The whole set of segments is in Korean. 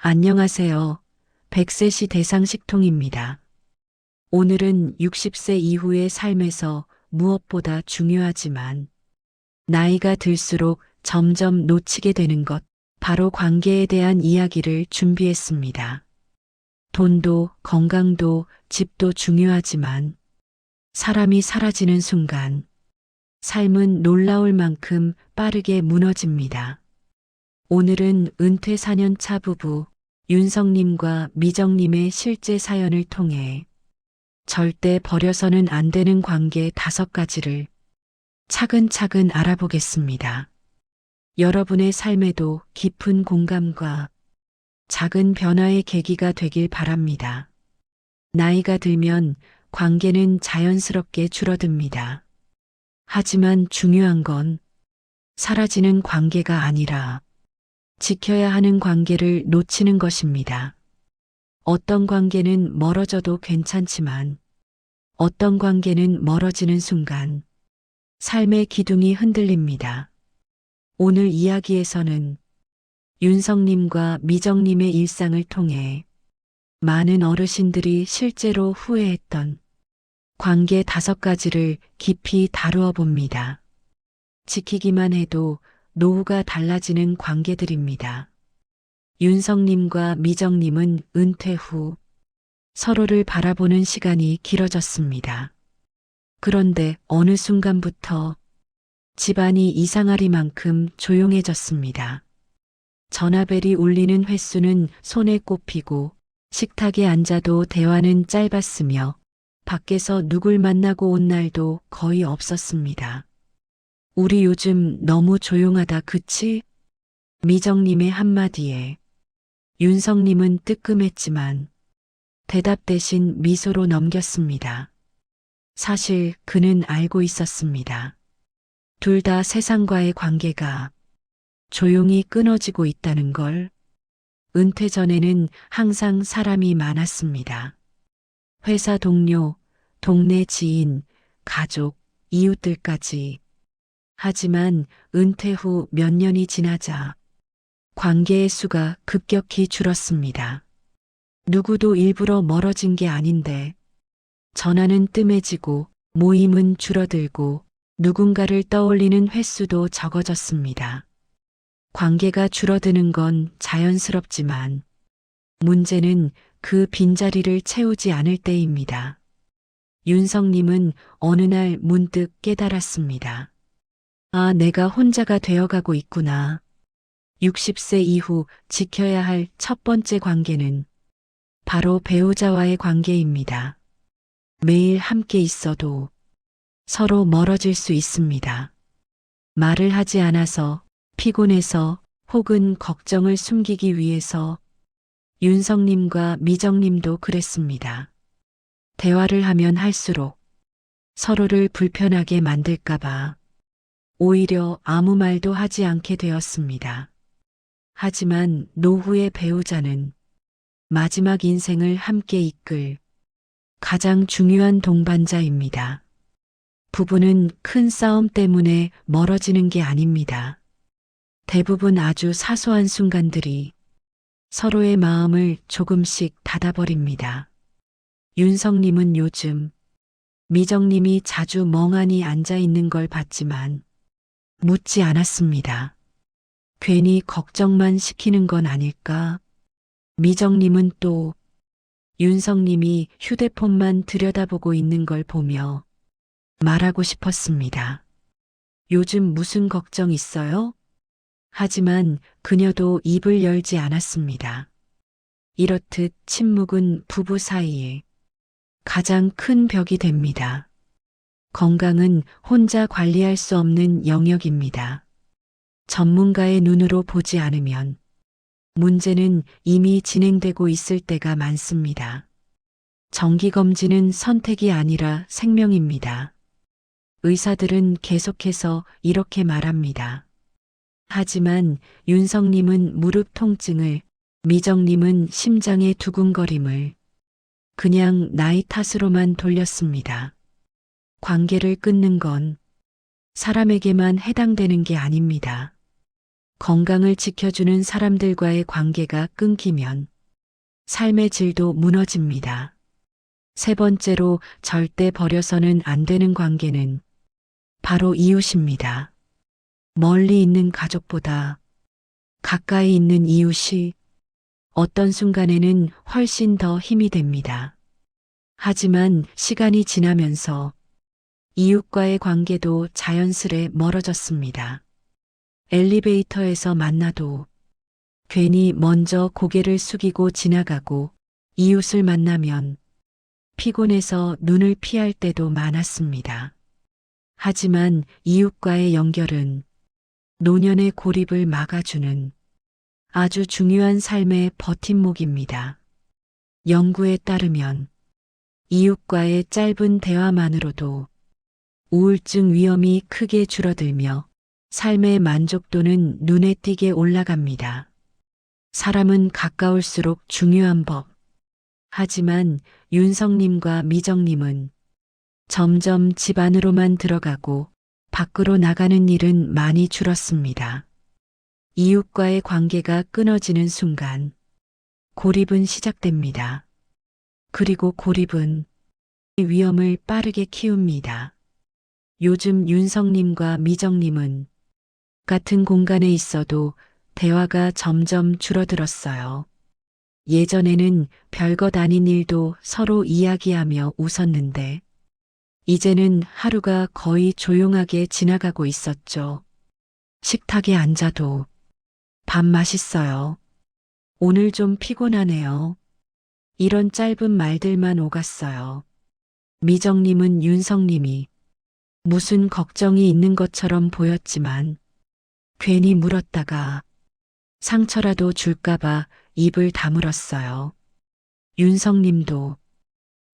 안녕하세요. 100세시 대상식통입니다. 오늘은 60세 이후의 삶에서 무엇보다 중요하지만 나이가 들수록 점점 놓치게 되는 것, 바로 관계에 대한 이야기를 준비했습니다. 돈도 건강도 집도 중요하지만 사람이 사라지는 순간 삶은 놀라울 만큼 빠르게 무너집니다. 오늘은 은퇴 4년 차 부부 윤성님과 미정님의 실제 사연을 통해 절대 버려서는 안 되는 관계 5가지를 차근차근 알아보겠습니다. 여러분의 삶에도 깊은 공감과 작은 변화의 계기가 되길 바랍니다. 나이가 들면 관계는 자연스럽게 줄어듭니다. 하지만 중요한 건 사라지는 관계가 아니라 지켜야 하는 관계를 놓치는 것입니다. 어떤 관계는 멀어져도 괜찮지만 어떤 관계는 멀어지는 순간 삶의 기둥이 흔들립니다. 오늘 이야기에서는 윤성님과 미정님의 일상을 통해 많은 어르신들이 실제로 후회했던 관계 5가지를 깊이 다루어 봅니다. 지키기만 해도 노후가 달라지는 관계들입니다. 윤성님과 미정님은 은퇴 후 서로를 바라보는 시간이 길어졌습니다. 그런데 어느 순간부터 집안이 이상하리만큼 조용해졌습니다. 전화벨이 울리는 횟수는 손에 꼽히고 식탁에 앉아도 대화는 짧았으며 밖에서 누굴 만나고 온 날도 거의 없었습니다. 우리 요즘 너무 조용하다 그치? 미정님의 한마디에 윤성님은 뜨끔했지만 대답 대신 미소로 넘겼습니다. 사실 그는 알고 있었습니다. 둘 다 세상과의 관계가 조용히 끊어지고 있다는 걸. 은퇴 전에는 항상 사람이 많았습니다. 회사 동료, 동네 지인, 가족, 이웃들까지. 하지만 은퇴 후 몇 년이 지나자 관계의 수가 급격히 줄었습니다. 누구도 일부러 멀어진 게 아닌데 전화는 뜸해지고 모임은 줄어들고 누군가를 떠올리는 횟수도 적어졌습니다. 관계가 줄어드는 건 자연스럽지만 문제는 그 빈자리를 채우지 않을 때입니다. 윤성님은 어느 날 문득 깨달았습니다. 아, 내가 혼자가 되어가고 있구나. 60세 이후 지켜야 할 첫 번째 관계는 바로 배우자와의 관계입니다. 매일 함께 있어도 서로 멀어질 수 있습니다. 말을 하지 않아서, 피곤해서 혹은 걱정을 숨기기 위해서 윤성님과 미정님도 그랬습니다. 대화를 하면 할수록 서로를 불편하게 만들까봐 오히려 아무 말도 하지 않게 되었습니다. 하지만 노후의 배우자는 마지막 인생을 함께 이끌 가장 중요한 동반자입니다. 부부는 큰 싸움 때문에 멀어지는 게 아닙니다. 대부분 아주 사소한 순간들이 서로의 마음을 조금씩 닫아버립니다. 윤성님은 요즘 미정님이 자주 멍하니 앉아 있는 걸 봤지만 묻지 않았습니다. 괜히 걱정만 시키는 건 아닐까? 미정님은 또 윤성님이 휴대폰만 들여다보고 있는 걸 보며 말하고 싶었습니다. 요즘 무슨 걱정 있어요? 하지만 그녀도 입을 열지 않았습니다. 이렇듯 침묵은 부부 사이에 가장 큰 벽이 됩니다. 건강은 혼자 관리할 수 없는 영역입니다. 전문가의 눈으로 보지 않으면 문제는 이미 진행되고 있을 때가 많습니다. 정기검진은 선택이 아니라 생명입니다. 의사들은 계속해서 이렇게 말합니다. 하지만 윤성님은 무릎 통증을, 미정님은 심장의 두근거림을 그냥 나이 탓으로만 돌렸습니다. 관계를 끊는 건 사람에게만 해당되는 게 아닙니다. 건강을 지켜주는 사람들과의 관계가 끊기면 삶의 질도 무너집니다. 세 번째로 절대 버려서는 안 되는 관계는 바로 이웃입니다. 멀리 있는 가족보다 가까이 있는 이웃이 어떤 순간에는 훨씬 더 힘이 됩니다. 하지만 시간이 지나면서 이웃과의 관계도 자연스레 멀어졌습니다. 엘리베이터에서 만나도 괜히 먼저 고개를 숙이고 지나가고 이웃을 만나면 피곤해서 눈을 피할 때도 많았습니다. 하지만 이웃과의 연결은 노년의 고립을 막아주는 아주 중요한 삶의 버팀목입니다. 연구에 따르면 이웃과의 짧은 대화만으로도 우울증 위험이 크게 줄어들며 삶의 만족도는 눈에 띄게 올라갑니다. 사람은 가까울수록 중요한 법. 하지만 윤성님과 미정님은 점점 집 안으로만 들어가고 밖으로 나가는 일은 많이 줄었습니다. 이웃과의 관계가 끊어지는 순간 고립은 시작됩니다. 그리고 고립은 위험을 빠르게 키웁니다. 요즘 윤성님과 미정님은 같은 공간에 있어도 대화가 점점 줄어들었어요. 예전에는 별것 아닌 일도 서로 이야기하며 웃었는데 이제는 하루가 거의 조용하게 지나가고 있었죠. 식탁에 앉아도 밥 맛있어요. 오늘 좀 피곤하네요. 이런 짧은 말들만 오갔어요. 미정님은 윤성님이 무슨 걱정이 있는 것처럼 보였지만 괜히 물었다가 상처라도 줄까봐 입을 다물었어요. 윤성님도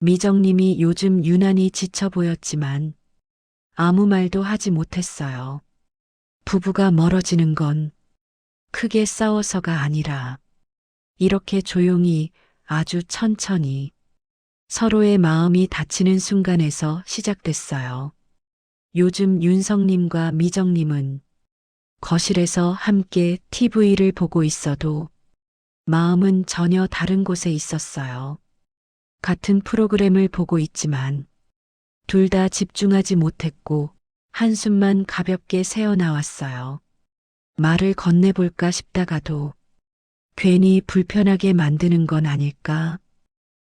미정님이 요즘 유난히 지쳐 보였지만 아무 말도 하지 못했어요. 부부가 멀어지는 건 크게 싸워서가 아니라 이렇게 조용히 아주 천천히 서로의 마음이 닫히는 순간에서 시작됐어요. 요즘 윤성님과 미정님은 거실에서 함께 TV를 보고 있어도 마음은 전혀 다른 곳에 있었어요. 같은 프로그램을 보고 있지만 둘 다 집중하지 못했고 한숨만 가볍게 새어나왔어요. 말을 건네볼까 싶다가도 괜히 불편하게 만드는 건 아닐까?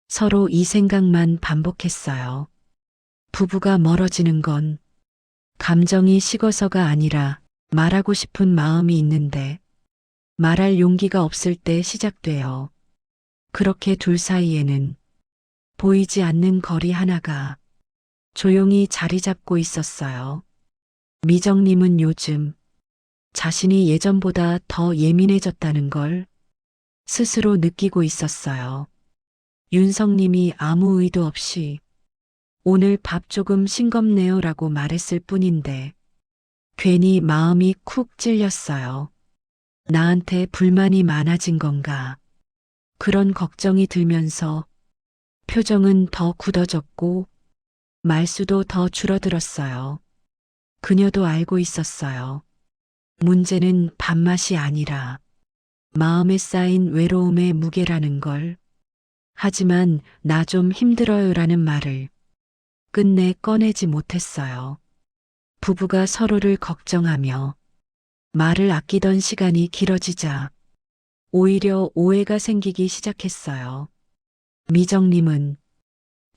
서로 이 생각만 반복했어요. 부부가 멀어지는 건 감정이 식어서가 아니라 말하고 싶은 마음이 있는데 말할 용기가 없을 때 시작돼요. 그렇게 둘 사이에는 보이지 않는 거리 하나가 조용히 자리 잡고 있었어요. 미정님은 요즘 자신이 예전보다 더 예민해졌다는 걸 스스로 느끼고 있었어요. 윤성님이 아무 의도 없이 오늘 밥 조금 싱겁네요라고 말했을 뿐인데 괜히 마음이 쿡 찔렸어요. 나한테 불만이 많아진 건가? 그런 걱정이 들면서 표정은 더 굳어졌고 말수도 더 줄어들었어요. 그녀도 알고 있었어요. 문제는 밥맛이 아니라 마음에 쌓인 외로움의 무게라는 걸. 하지만 나 좀 힘들어요라는 말을 끝내 꺼내지 못했어요. 부부가 서로를 걱정하며 말을 아끼던 시간이 길어지자 오히려 오해가 생기기 시작했어요. 미정님은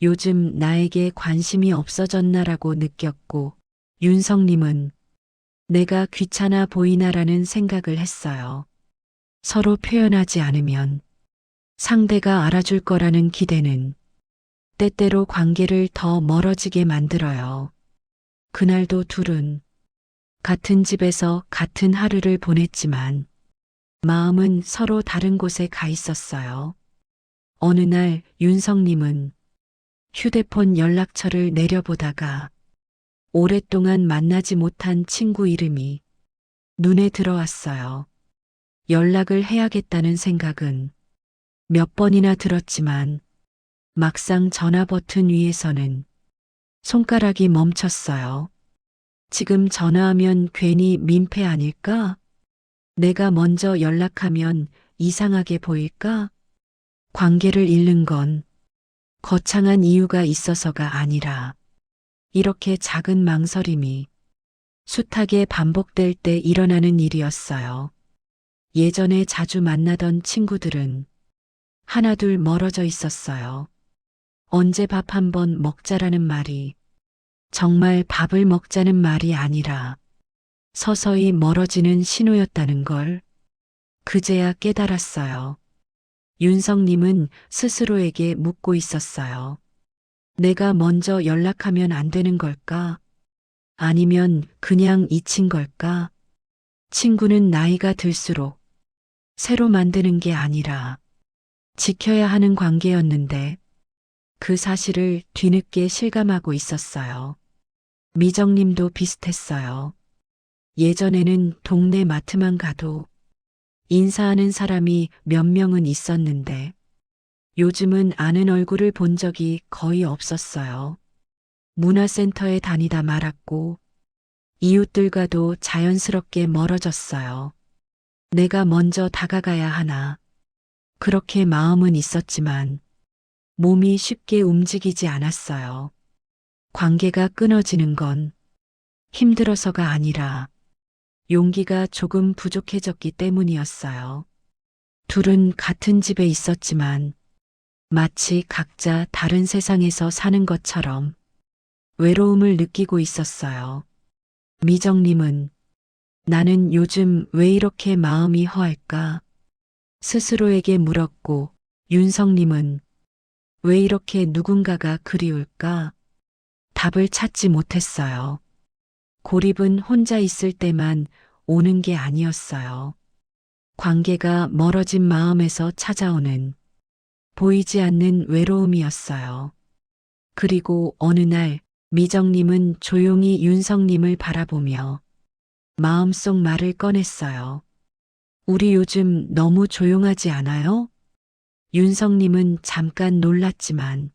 요즘 나에게 관심이 없어졌나라고 느꼈고 윤성님은 내가 귀찮아 보이나라는 생각을 했어요. 서로 표현하지 않으면 상대가 알아줄 거라는 기대는 때때로 관계를 더 멀어지게 만들어요. 그날도 둘은 같은 집에서 같은 하루를 보냈지만 마음은 서로 다른 곳에 가 있었어요. 어느 날 윤성님은 휴대폰 연락처를 내려보다가 오랫동안 만나지 못한 친구 이름이 눈에 들어왔어요. 연락을 해야겠다는 생각은 몇 번이나 들었지만 막상 전화 버튼 위에서는 손가락이 멈췄어요. 지금 전화하면 괜히 민폐 아닐까? 내가 먼저 연락하면 이상하게 보일까? 관계를 잃는 건 거창한 이유가 있어서가 아니라 이렇게 작은 망설임이 숱하게 반복될 때 일어나는 일이었어요. 예전에 자주 만나던 친구들은 하나둘 멀어져 있었어요. 언제 밥 한번 먹자라는 말이 정말 밥을 먹자는 말이 아니라 서서히 멀어지는 신호였다는 걸 그제야 깨달았어요. 윤성님은 스스로에게 묻고 있었어요. 내가 먼저 연락하면 안 되는 걸까? 아니면 그냥 잊힌 걸까? 친구는 나이가 들수록 새로 만드는 게 아니라 지켜야 하는 관계였는데 그 사실을 뒤늦게 실감하고 있었어요. 미정님도 비슷했어요. 예전에는 동네 마트만 가도 인사하는 사람이 몇 명은 있었는데 요즘은 아는 얼굴을 본 적이 거의 없었어요. 문화센터에 다니다 말았고 이웃들과도 자연스럽게 멀어졌어요. 내가 먼저 다가가야 하나. 그렇게 마음은 있었지만 몸이 쉽게 움직이지 않았어요. 관계가 끊어지는 건 힘들어서가 아니라 용기가 조금 부족해졌기 때문이었어요. 둘은 같은 집에 있었지만 마치 각자 다른 세상에서 사는 것처럼 외로움을 느끼고 있었어요. 미정님은 나는 요즘 왜 이렇게 마음이 허할까? 스스로에게 물었고 윤성님은 왜 이렇게 누군가가 그리울까? 답을 찾지 못했어요. 고립은 혼자 있을 때만 오는 게 아니었어요. 관계가 멀어진 마음에서 찾아오는 보이지 않는 외로움이었어요. 그리고 어느 날 미정님은 조용히 윤성님을 바라보며 마음속 말을 꺼냈어요. 우리 요즘 너무 조용하지 않아요? 윤성님은 잠깐 놀랐지만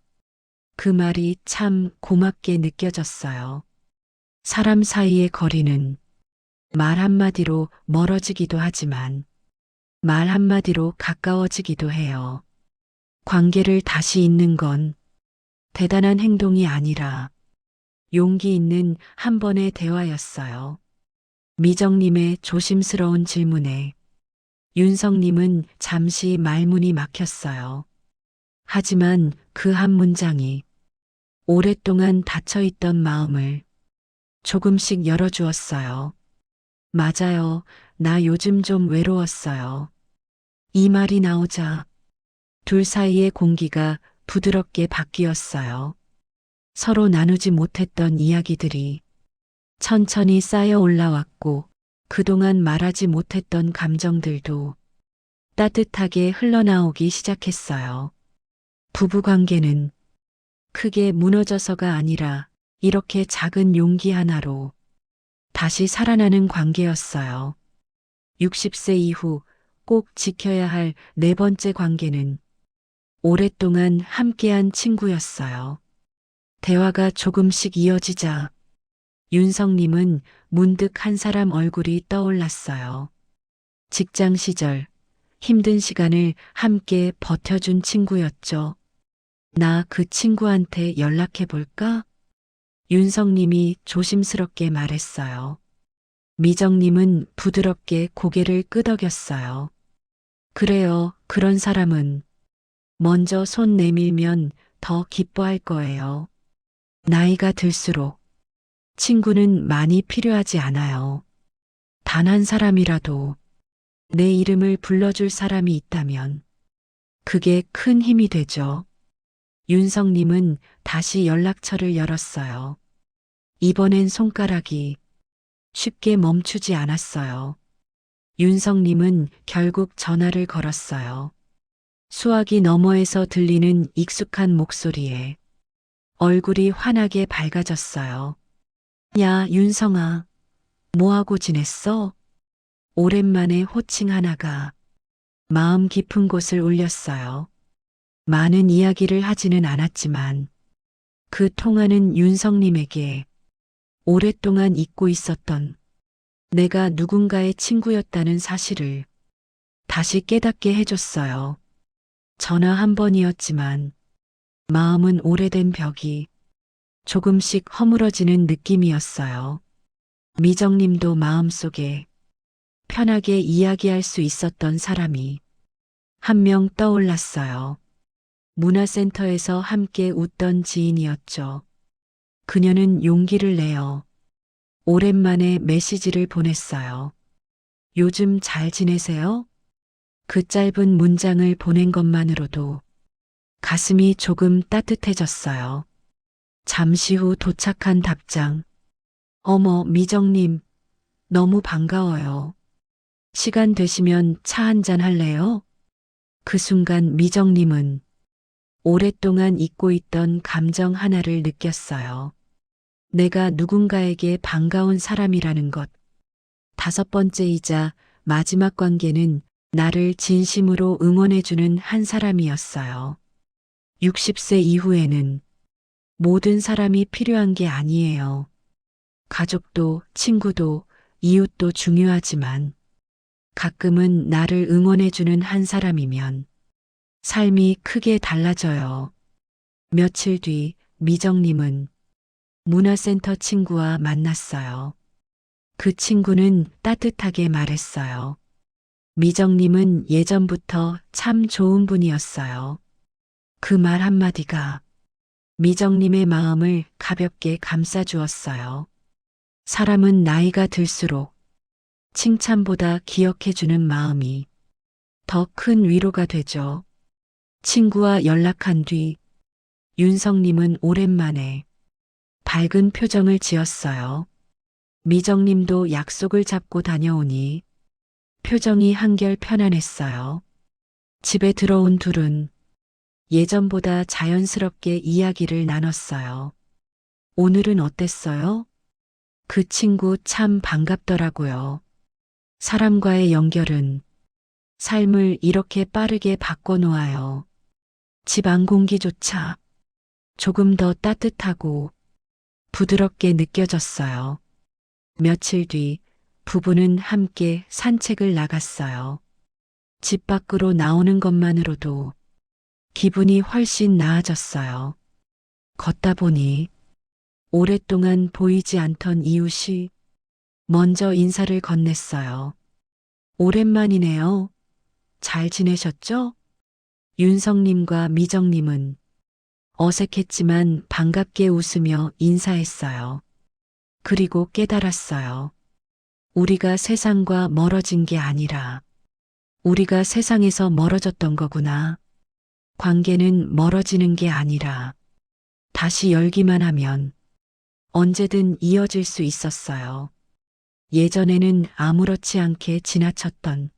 그 말이 참 고맙게 느껴졌어요. 사람 사이의 거리는 말 한마디로 멀어지기도 하지만 말 한마디로 가까워지기도 해요. 관계를 다시 잇는 건 대단한 행동이 아니라 용기 있는 한 번의 대화였어요. 미정님의 조심스러운 질문에 윤성님은 잠시 말문이 막혔어요. 하지만 그 한 문장이 오랫동안 닫혀있던 마음을 조금씩 열어주었어요. 맞아요. 나 요즘 좀 외로웠어요. 이 말이 나오자 둘 사이의 공기가 부드럽게 바뀌었어요. 서로 나누지 못했던 이야기들이 천천히 쌓여 올라왔고 그동안 말하지 못했던 감정들도 따뜻하게 흘러나오기 시작했어요. 부부관계는 크게 무너져서가 아니라 이렇게 작은 용기 하나로 다시 살아나는 관계였어요. 60세 이후 꼭 지켜야 할 네 번째 관계는 오랫동안 함께한 친구였어요. 대화가 조금씩 이어지자 윤성님은 문득 한 사람 얼굴이 떠올랐어요. 직장 시절 힘든 시간을 함께 버텨준 친구였죠. 나 그 친구한테 연락해 볼까? 윤성님이 조심스럽게 말했어요. 미정님은 부드럽게 고개를 끄덕였어요. 그래요, 그런 사람은 먼저 손 내밀면 더 기뻐할 거예요. 나이가 들수록 친구는 많이 필요하지 않아요. 단 한 사람이라도 내 이름을 불러줄 사람이 있다면 그게 큰 힘이 되죠. 윤성님은 다시 연락처를 열었어요. 이번엔 손가락이 쉽게 멈추지 않았어요. 윤성님은 결국 전화를 걸었어요. 수화기 너머에서 들리는 익숙한 목소리에 얼굴이 환하게 밝아졌어요. 야, 윤성아, 뭐하고 지냈어? 오랜만에 호칭 하나가 마음 깊은 곳을 울렸어요. 많은 이야기를 하지는 않았지만 그 통화는 윤성님에게 오랫동안 잊고 있었던 내가 누군가의 친구였다는 사실을 다시 깨닫게 해줬어요. 전화 한 번이었지만 마음은 오래된 벽이 조금씩 허물어지는 느낌이었어요. 미정님도 마음속에 편하게 이야기할 수 있었던 사람이 한 명 떠올랐어요. 문화센터에서 함께 웃던 지인이었죠. 그녀는 용기를 내어 오랜만에 메시지를 보냈어요. 요즘 잘 지내세요? 그 짧은 문장을 보낸 것만으로도 가슴이 조금 따뜻해졌어요. 잠시 후 도착한 답장. 어머, 미정님, 너무 반가워요. 시간 되시면 차 한잔 할래요? 그 순간 미정님은 오랫동안 잊고 있던 감정 하나를 느꼈어요. 내가 누군가에게 반가운 사람이라는 것. 다섯 번째이자 마지막 관계는 나를 진심으로 응원해주는 한 사람이었어요. 60세 이후에는 모든 사람이 필요한 게 아니에요. 가족도, 친구도, 이웃도 중요하지만 가끔은 나를 응원해주는 한 사람이면 삶이 크게 달라져요. 며칠 뒤 미정님은 문화센터 친구와 만났어요. 그 친구는 따뜻하게 말했어요. 미정님은 예전부터 참 좋은 분이었어요. 그 말 한마디가 미정님의 마음을 가볍게 감싸주었어요. 사람은 나이가 들수록 칭찬보다 기억해주는 마음이 더 큰 위로가 되죠. 친구와 연락한 뒤 윤성님은 오랜만에 밝은 표정을 지었어요. 미정님도 약속을 잡고 다녀오니 표정이 한결 편안했어요. 집에 들어온 둘은 예전보다 자연스럽게 이야기를 나눴어요. 오늘은 어땠어요? 그 친구 참 반갑더라고요. 사람과의 연결은 삶을 이렇게 빠르게 바꿔놓아요. 집 안 공기조차 조금 더 따뜻하고 부드럽게 느껴졌어요. 며칠 뒤 부부는 함께 산책을 나갔어요. 집 밖으로 나오는 것만으로도 기분이 훨씬 나아졌어요. 걷다 보니 오랫동안 보이지 않던 이웃이 먼저 인사를 건넸어요. 오랜만이네요. 잘 지내셨죠? 윤성님과 미정님은 어색했지만 반갑게 웃으며 인사했어요. 그리고 깨달았어요. 우리가 세상과 멀어진 게 아니라 우리가 세상에서 멀어졌던 거구나. 관계는 멀어지는 게 아니라 다시 열기만 하면 언제든 이어질 수 있었어요. 예전에는 아무렇지 않게 지나쳤던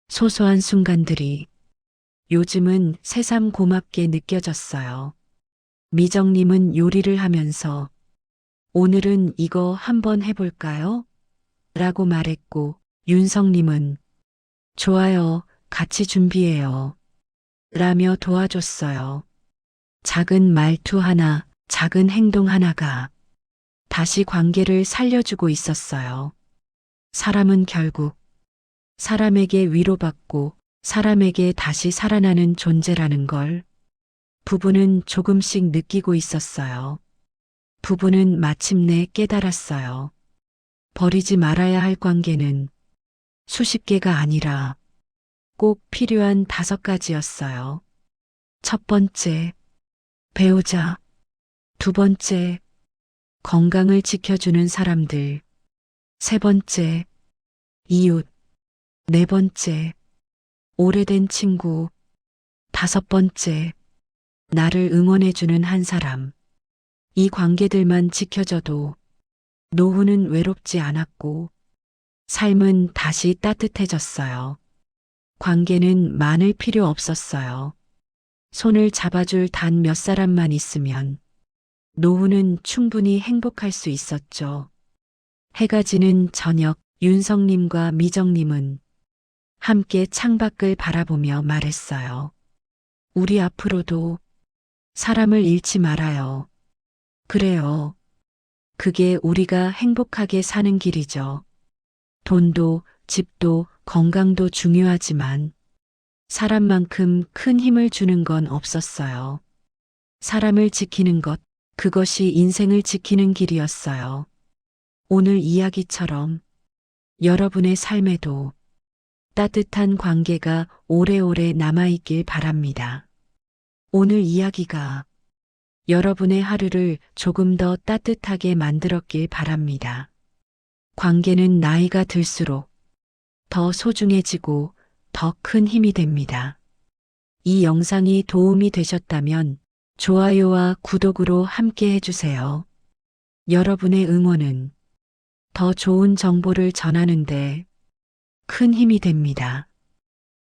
소소한 순간들이 요즘은 새삼 고맙게 느껴졌어요. 미정님은 요리를 하면서 오늘은 이거 한번 해볼까요? 라고 말했고 윤성님은 좋아요, 같이 준비해요. 라며 도와줬어요. 작은 말투 하나, 작은 행동 하나가 다시 관계를 살려주고 있었어요. 사람은 결국 사람에게 위로받고 사람에게 다시 살아나는 존재라는 걸 부부는 조금씩 느끼고 있었어요. 부부는 마침내 깨달았어요. 버리지 말아야 할 관계는 수십 개가 아니라 꼭 필요한 5가지였어요. 첫 번째, 배우자. 두 번째, 건강을 지켜주는 사람들. 세 번째, 이웃. 네 번째, 오래된 친구. 다섯 번째, 나를 응원해주는 한 사람. 이 관계들만 지켜져도 노후는 외롭지 않았고 삶은 다시 따뜻해졌어요. 관계는 많을 필요 없었어요. 손을 잡아줄 단 몇 사람만 있으면 노후는 충분히 행복할 수 있었죠. 해가 지는 저녁 윤성님과 미정님은 함께 창밖을 바라보며 말했어요. 우리 앞으로도 사람을 잃지 말아요. 그래요. 그게 우리가 행복하게 사는 길이죠. 돈도, 집도, 건강도 중요하지만 사람만큼 큰 힘을 주는 건 없었어요. 사람을 지키는 것, 그것이 인생을 지키는 길이었어요. 오늘 이야기처럼 여러분의 삶에도 따뜻한 관계가 오래오래 남아있길 바랍니다. 오늘 이야기가 여러분의 하루를 조금 더 따뜻하게 만들었길 바랍니다. 관계는 나이가 들수록 더 소중해지고 더 큰 힘이 됩니다. 이 영상이 도움이 되셨다면 좋아요와 구독으로 함께 해주세요. 여러분의 응원은 더 좋은 정보를 전하는데 큰 힘이 됩니다.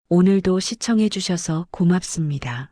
오늘도 시청해주셔서 고맙습니다.